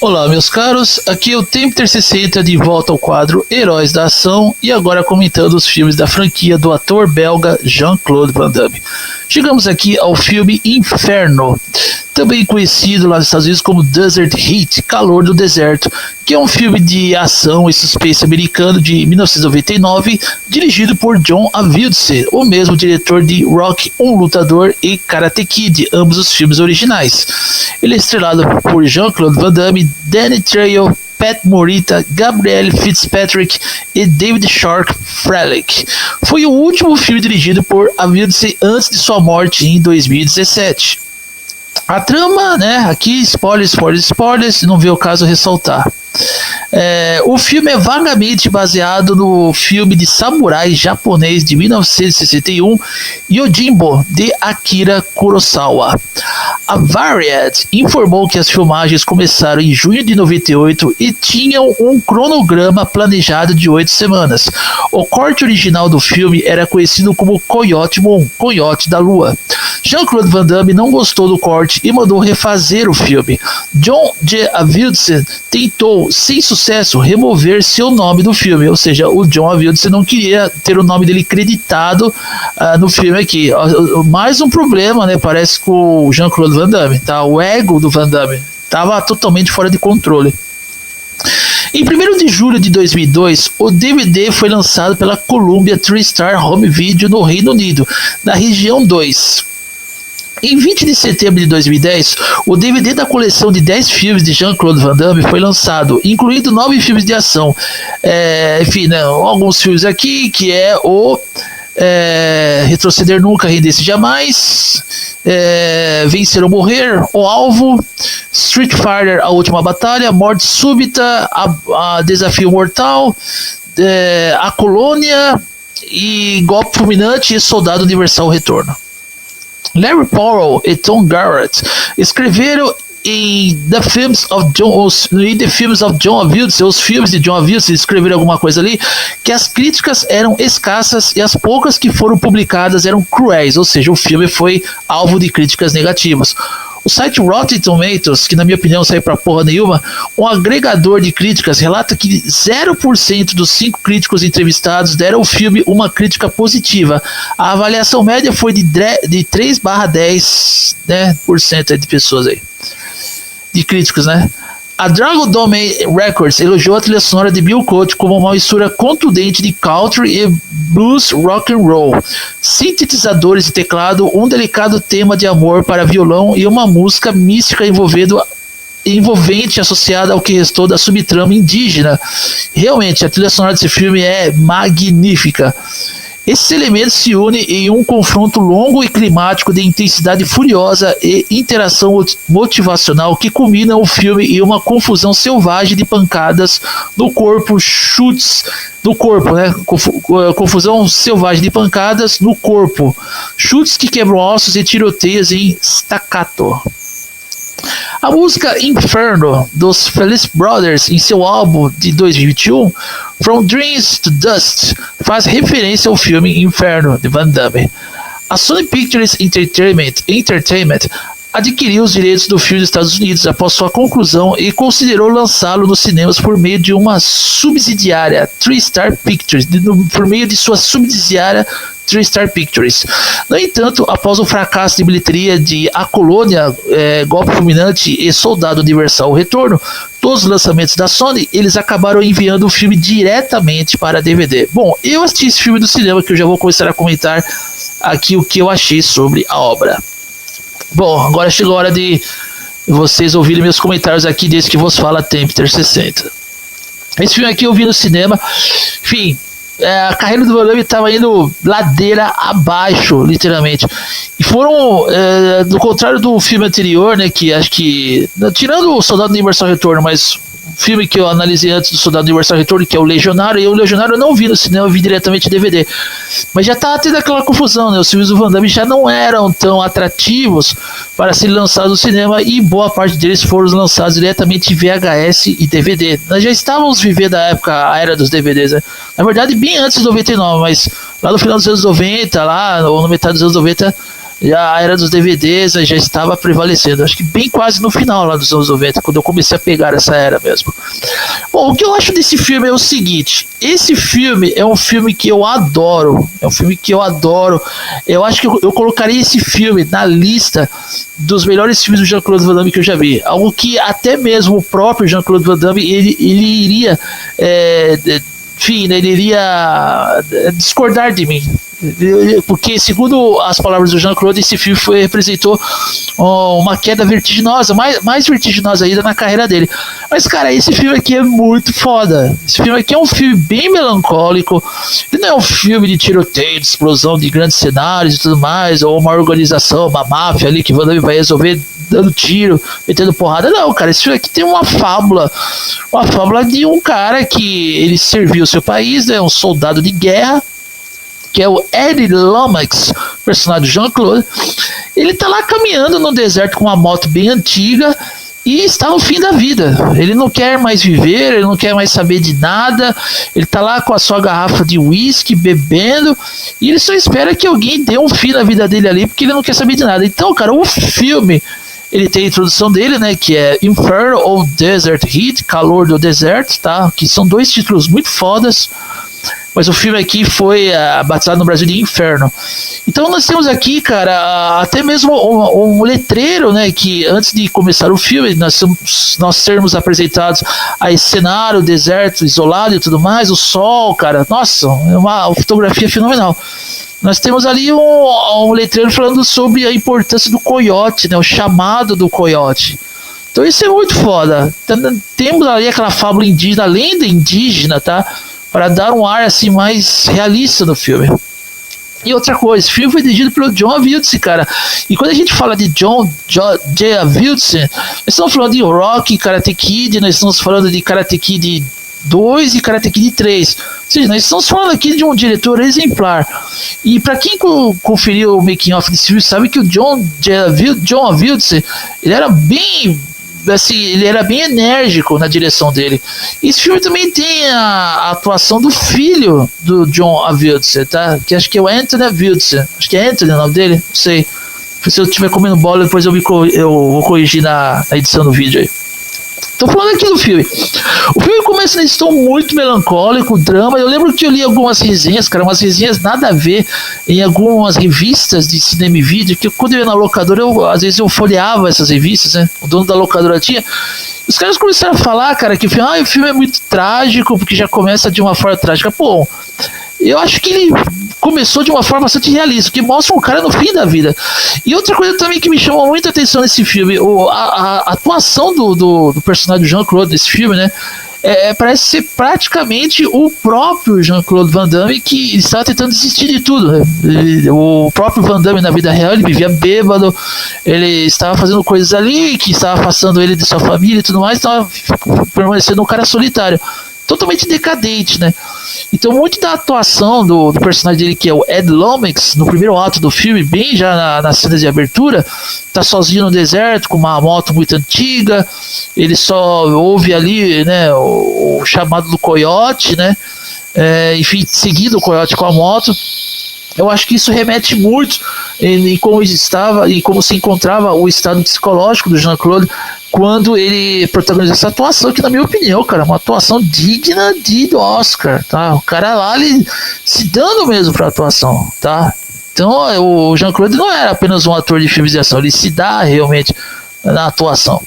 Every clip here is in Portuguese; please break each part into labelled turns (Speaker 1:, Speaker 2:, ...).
Speaker 1: Olá, meus caros, aqui é o Tempter 60 de volta ao quadro Heróis da Ação e agora comentando os filmes da franquia do ator belga Jean-Claude Van Damme. Chegamos aqui ao filme Inferno, também conhecido lá nos Estados Unidos como Desert Heat, Calor do Deserto, que é um filme de ação e suspense americano de 1999, dirigido por John Avildsen, o mesmo diretor de Rock, um Lutador e Karate Kid, ambos os filmes originais. Ele é estrelado por Jean-Claude Van Damme, Danny Trejo, Pat Morita, Gabrielle Fitzpatrick e David Shark Frelick. Foi o último filme dirigido por Avildsen antes de sua morte em 2017. A trama, né, aqui spoilers, se não vê o caso ressaltar. O filme é vagamente baseado no filme de samurai japonês de 1961 Yojimbo, de Akira Kurosawa. A Variety informou que as filmagens começaram em junho de 98 e tinham um cronograma planejado de 8 semanas. O corte original do filme era conhecido como Coyote Moon, Coyote da Lua. Jean-Claude Van Damme não gostou do corte e mandou refazer o filme. John J. Avildsen tentou, sem sucesso, remover seu nome do filme, ou seja, o John Avildsen não queria ter o nome dele creditado no filme aqui. Mais um problema, né? Parece com o Jean-Claude Van Damme, tá? O ego do Van Damme estava totalmente fora de controle. Em 1º de julho de 2002, o DVD foi lançado pela Columbia TriStar Home Video no Reino Unido, na região 2. Em 20 de setembro de 2010, o DVD da coleção de 10 filmes de Jean-Claude Van Damme foi lançado, incluindo 9 filmes de ação. Enfim, né, alguns filmes aqui, que é o Retroceder Nunca, Render-se Jamais, Vencer ou Morrer, O Alvo, Street Fighter, A Última Batalha, Morte Súbita, a Desafio Mortal, A Colônia, e Golpe Fulminante e Soldado Universal Retorno. Larry Powell e Tom Garrett escreveram em The Films of John Avildsen, os filmes de John Avildsen, escreveram alguma coisa ali, que as críticas eram escassas e as poucas que foram publicadas eram cruéis, ou seja, o filme foi alvo de críticas negativas. O site Rotten Tomatoes, que na minha opinião não saiu pra porra nenhuma, um agregador de críticas relata que 0% dos 5 críticos entrevistados deram ao filme uma crítica positiva. A avaliação média foi de 3/10, né, por cento de pessoas aí, de críticos, né? A Dragon Domain Records elogiou a trilha sonora de Bill Conti como uma mistura contundente de country e blues rock and roll, sintetizadores e teclado, um delicado tema de amor para violão e uma música mística envolvente associada ao que restou da subtrama indígena. Realmente, a trilha sonora desse filme é magnífica. Esses elementos se unem em um confronto longo e climático de intensidade furiosa e interação motivacional que culmina o filme em uma confusão selvagem de pancadas no corpo, chutes no corpo, né? Confusão selvagem de pancadas no corpo, chutes que quebram ossos e tiroteios em staccato. A música Inferno dos Felice Brothers, em seu álbum de 2021, From Dreams to Dust, faz referência ao filme Inferno de Van Damme. A Sony Pictures Entertainment adquiriu os direitos do filme nos Estados Unidos após sua conclusão e considerou lançá-lo nos cinemas por meio de uma subsidiária, TriStar Pictures, por meio de sua subsidiária TriStar Pictures. No entanto, após o fracasso de bilheteria de A Colônia, Golpe Fulminante e Soldado Universal Retorno, todos os lançamentos da Sony, eles acabaram enviando o filme diretamente para DVD. Bom, eu assisti esse filme no cinema, que eu já vou começar a comentar aqui o que eu achei sobre a obra. Bom, agora chegou a hora de vocês ouvirem meus comentários aqui desse que vos fala Tempter 60. Esse filme aqui eu vi no cinema, enfim, a carreira do Van Damme estava indo ladeira abaixo, literalmente. E foram, do contrário do filme anterior, né, que acho que, tirando o Soldado Universal Retorno, mas o filme que eu analisei antes do Soldado Universal Retorno, que é o Legionário, e o Legionário eu não vi no cinema, eu vi diretamente DVD. Mas já estava tendo aquela confusão, né? Os filmes do Van Damme já não eram tão atrativos para serem lançados no cinema, e boa parte deles foram lançados diretamente em VHS e DVD. Nós já estávamos vivendo a época, a era dos DVDs, né? Na verdade, bem antes de 99, mas lá no final dos anos 90, lá, ou na metade dos anos 90, já a era dos DVDs já estava prevalecendo. Acho que bem quase no final lá dos anos 90, quando eu comecei a pegar essa era mesmo. Bom, o que eu acho desse filme é o seguinte: esse filme é um filme que eu adoro. É um filme que eu adoro. Eu acho que eu colocaria esse filme na lista dos melhores filmes do Jean-Claude Van Damme que eu já vi. Algo que até mesmo o próprio Jean-Claude Van Damme ele iria. Enfim, ele iria discordar de mim. Porque, segundo as palavras do Jean-Claude, esse filme representou uma queda vertiginosa, mais vertiginosa ainda na carreira dele. Mas, cara, esse filme aqui é muito foda. Esse filme aqui é um filme bem melancólico. Ele não é um filme de tiroteio, de explosão de grandes cenários e tudo mais, ou uma organização, uma máfia ali que Van Damme vai resolver dando tiro, metendo porrada. Não, cara, esse filme aqui tem uma fábula de um cara que ele serviu o seu país, né, um soldado de guerra, que é o Eddie Lomax, personagem do Jean-Claude. Ele tá lá caminhando no deserto com uma moto bem antiga e está no fim da vida. Ele não quer mais viver, ele não quer mais saber de nada. Ele tá lá com a sua garrafa de uísque, bebendo, e ele só espera que alguém dê um fim na vida dele ali, porque ele não quer saber de nada. Então, cara, o filme, ele tem a introdução dele, né, que é Inferno ou Desert Heat, Calor do Deserto, tá? Que são dois títulos muito fodas. Mas o filme aqui foi batizado no Brasil de Inferno. Então nós temos aqui, cara, até mesmo um letreiro, né, que antes de começar o filme, nós sermos apresentados a esse cenário, o deserto isolado e tudo mais, o sol, cara, nossa, é uma fotografia fenomenal. Nós temos ali um letreiro falando sobre a importância do coiote, né, o chamado do coiote. Então isso é muito foda. Temos ali aquela fábula indígena, lenda indígena, tá? Para dar um ar assim mais realista no filme. E outra coisa, esse filme foi dirigido pelo John Avildsen, cara. E quando a gente fala de John J. Avildsen, nós estamos falando de Rocky, Karate Kid, nós estamos falando de Karate Kid 2 e Karate Kid 3. Ou seja, nós estamos falando aqui de um diretor exemplar. E para quem conferiu o making of desse filme, sabe que o John Avildsen, ele era bem... assim, ele era bem enérgico na direção dele. Esse filme também tem a atuação do filho do John Avildsen, tá? Que acho que é o Anthony Avildsen. Acho que é Anthony o nome dele, não sei. Se eu estiver comendo bola, depois eu vou corrigir na edição do vídeo aí. Tô falando aqui do filme. O filme começa nesse tom muito melancólico, drama. Eu lembro que eu li algumas resenhas, cara, umas resenhas nada a ver em algumas revistas de cinema e vídeo, que quando eu ia na locadora, às vezes eu folheava essas revistas, né? O dono da locadora tinha. Os caras começaram a falar, cara, que o filme é muito trágico, porque já começa de uma forma trágica. Pô, eu acho que ele começou de uma forma bastante realista, que mostra um cara no fim da vida. E outra coisa também que me chamou muita atenção nesse filme, a atuação do personagem do Jean-Claude nesse filme, né? Parece ser praticamente o próprio Jean-Claude Van Damme, que estava tentando desistir de tudo, né? O próprio Van Damme na vida real, ele vivia bêbado, ele estava fazendo coisas ali que estava afastando ele de sua família e tudo mais, estava permanecendo um cara solitário, totalmente decadente, né? Então muito da atuação do personagem dele, que é o Ed Lomax, no primeiro ato do filme, bem já nas cenas de abertura, tá sozinho no deserto com uma moto muito antiga, ele só ouve ali, né, o chamado do coiote, né, enfim, seguindo o coiote com a moto. Eu acho que isso remete muito em como estava e como se encontrava o estado psicológico do Jean-Claude quando ele protagonizou essa atuação, que na minha opinião, cara, é uma atuação digna do Oscar, tá? O cara lá, ele se dando mesmo pra atuação, tá? Então, o Jean-Claude não era apenas um ator de filmes de ação, ele se dá realmente na atuação.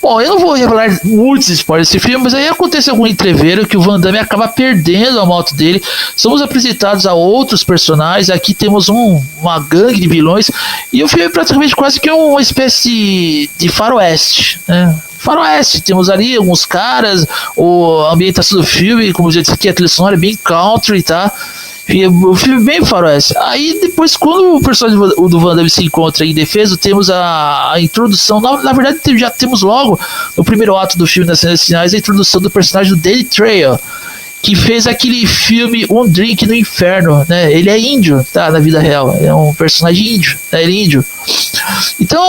Speaker 1: Bom, eu não vou revelar muitos spoilers desse filme, mas aí acontece algum entreveiro que o Van Damme acaba perdendo a moto dele. Somos apresentados a outros personagens. Aqui temos uma gangue de vilões. E o filme é praticamente quase que uma espécie de faroeste, né? Faroeste, temos ali alguns caras, a ambientação do filme, como eu já disse aqui, a trilha sonora é bem country, tá? O filme bem faroeste. Aí depois, quando o personagem do Van Damme se encontra em defesa, temos a introdução. Na verdade, já temos logo no primeiro ato do filme, nas cenas finais, a introdução do personagem do Danny Trejo, que fez aquele filme Um Drink no Inferno, né? Ele é índio, tá? Na vida real, é um personagem índio, né? Ele é índio. Então,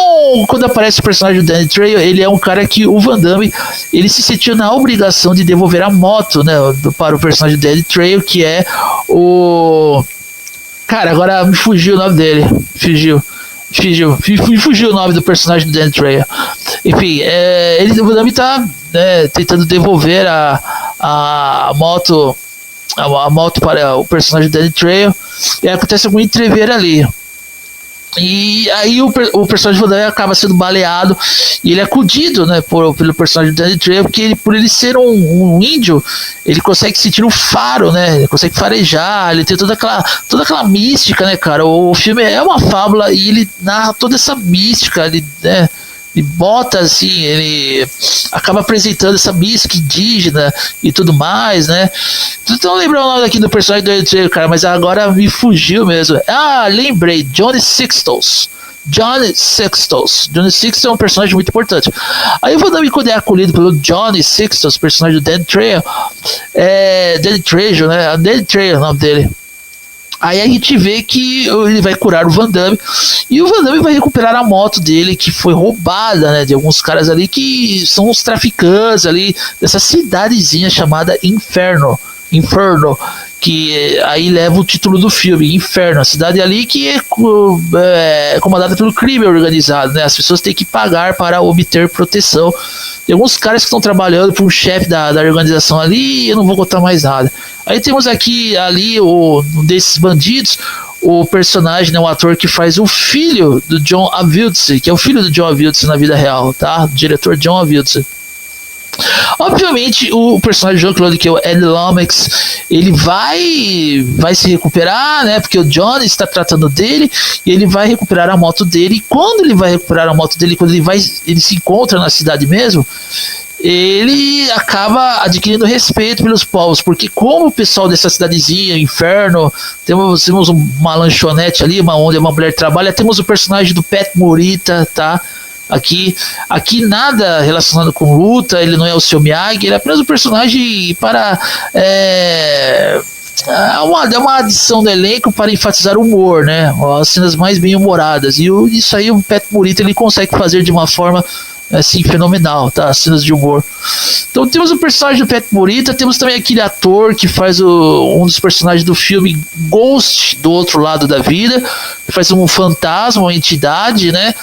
Speaker 1: quando aparece o personagem do Danny Trejo, ele é um cara que o Van Damme, ele se sentiu na obrigação de devolver a moto, né? Para o personagem do Danny Trejo, que é o Cara, agora me fugiu o nome dele. Fugiu o nome do personagem do Danny Trejo. Enfim, o Van Damme tá tentando devolver a moto para o personagem do Danny Trejo, e acontece algum entrever ali. E aí o personagem do Van Damme acaba sendo baleado e ele é acudido, né, pelo personagem do Danny Trejo, porque por ele ser um índio, ele consegue sentir o faro, né, ele consegue farejar, ele tem toda aquela mística, né, cara. O filme é uma fábula e ele narra toda essa mística, ele bota assim, ele acaba apresentando essa mística indígena e tudo mais, né? Então lembrar o nome aqui do personagem do Danny Trejo, cara, mas agora me fugiu mesmo. Ah, lembrei, Johnny Sixtos. Johnny Sixtos é um personagem muito importante. Aí o Van Damme, quando é acolhido pelo Johnny Sixtos, personagem do Danny Trejo, Danny Trejo, né? Danny Trejo é o nome dele. Aí a gente vê que ele vai curar o Van Damme e o Van Damme vai recuperar a moto dele, que foi roubada, né, de alguns caras ali que são os traficantes ali dessa cidadezinha chamada Inferno, que aí leva o título do filme, Inferno, a cidade ali que é comandada pelo crime organizado, né? As pessoas têm que pagar para obter proteção. Tem alguns caras que estão trabalhando para um chefe da organização ali, e eu não vou contar mais nada. Aí temos aqui, ali, um desses bandidos, o personagem, né, o ator que faz o filho do John Avildsen, que é o filho do John Avildsen na vida real, tá? O diretor John Avildsen. Obviamente o personagem de Jean-Claude, que é o Andy Lomax, ele vai se recuperar, né? Porque o Johnny está tratando dele e ele vai recuperar a moto dele. E quando ele vai recuperar a moto dele, quando ele se encontra na cidade mesmo, ele acaba adquirindo respeito pelos povos, porque como o pessoal dessa cidadezinha, Inferno, temos uma lanchonete ali, onde uma mulher trabalha, temos o personagem do Pat Morita, tá? Aqui nada relacionado com luta, ele não é o Seu Miyagi, ele é apenas um personagem para uma adição do elenco para enfatizar o humor, né? As cenas mais bem humoradas, e isso aí o Pat Morita ele consegue fazer de uma forma assim, fenomenal, tá? As cenas de humor. Então temos o personagem do Pat Morita, temos também aquele ator que faz um dos personagens do filme Ghost, do Outro Lado da Vida, que faz um fantasma, uma entidade, né?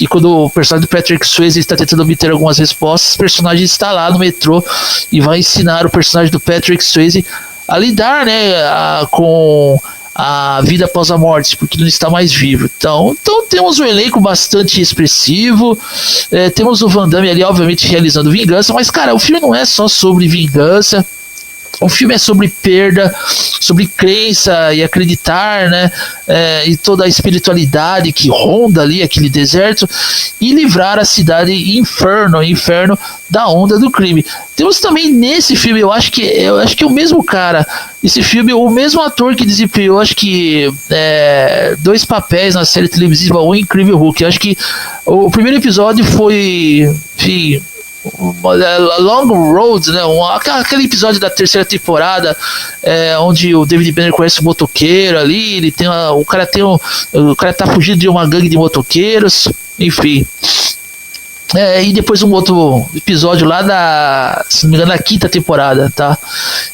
Speaker 1: E quando o personagem do Patrick Swayze está tentando obter algumas respostas, o personagem está lá no metrô e vai ensinar o personagem do Patrick Swayze a lidar, né, com a vida após a morte, porque não está mais vivo. Então temos um elenco bastante expressivo, temos o Van Damme ali, obviamente, realizando vingança, mas, cara, o filme não é só sobre vingança. O filme é sobre perda, sobre crença e acreditar, né? E toda a espiritualidade que ronda ali aquele deserto, e livrar a cidade Inferno da onda do crime. Temos também nesse filme, eu acho que é o mesmo cara. Esse filme, o mesmo ator que desempenhou, acho que 2 papéis na série televisiva O Incrível Hulk. Eu acho que o primeiro episódio foi, enfim, Long Road, né? Aquele episódio da 3ª temporada, onde o David Banner conhece o motoqueiro ali, o cara tá fugindo de uma gangue de motoqueiros, enfim. E depois um outro episódio lá se não me engano, da 5ª temporada, tá?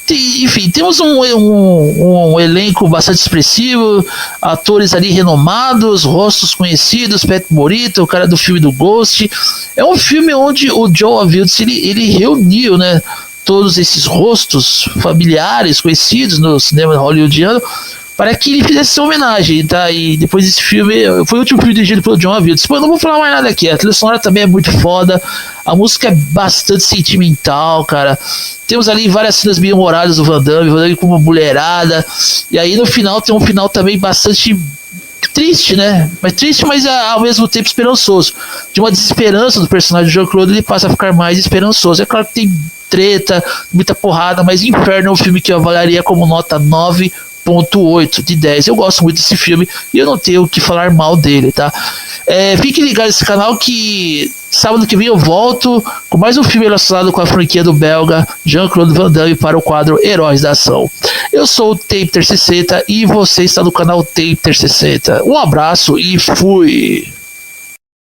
Speaker 1: Enfim, temos um elenco bastante expressivo, atores ali renomados, rostos conhecidos, Pat Morita, o cara do filme do Ghost. É um filme onde o John Avildsen ele reuniu, né, todos esses rostos familiares conhecidos no cinema hollywoodiano, para que ele fizesse essa homenagem, tá? E depois desse filme, foi o último filme dirigido pelo John Avildsen. Eu não vou falar mais nada aqui, a trilha sonora também é muito foda, a música é bastante sentimental, cara. Temos ali várias cenas bem humoradas do Van Damme com uma mulherada, e aí no final tem um final também bastante triste, né? Mas ao mesmo tempo esperançoso. De uma desesperança do personagem do Jean-Claude, ele passa a ficar mais esperançoso. É claro que tem treta, muita porrada, mas Inferno é um filme que eu avaliaria como nota 9.8 de 10. Eu gosto muito desse filme e eu não tenho o que falar mal dele, tá? Fique ligado nesse canal que sábado que vem eu volto com mais um filme relacionado com a franquia do belga Jean-Claude Van Damme para o quadro Heróis da Ação. Eu sou o Taper 60 e você está no canal Taper 60. Um abraço e fui!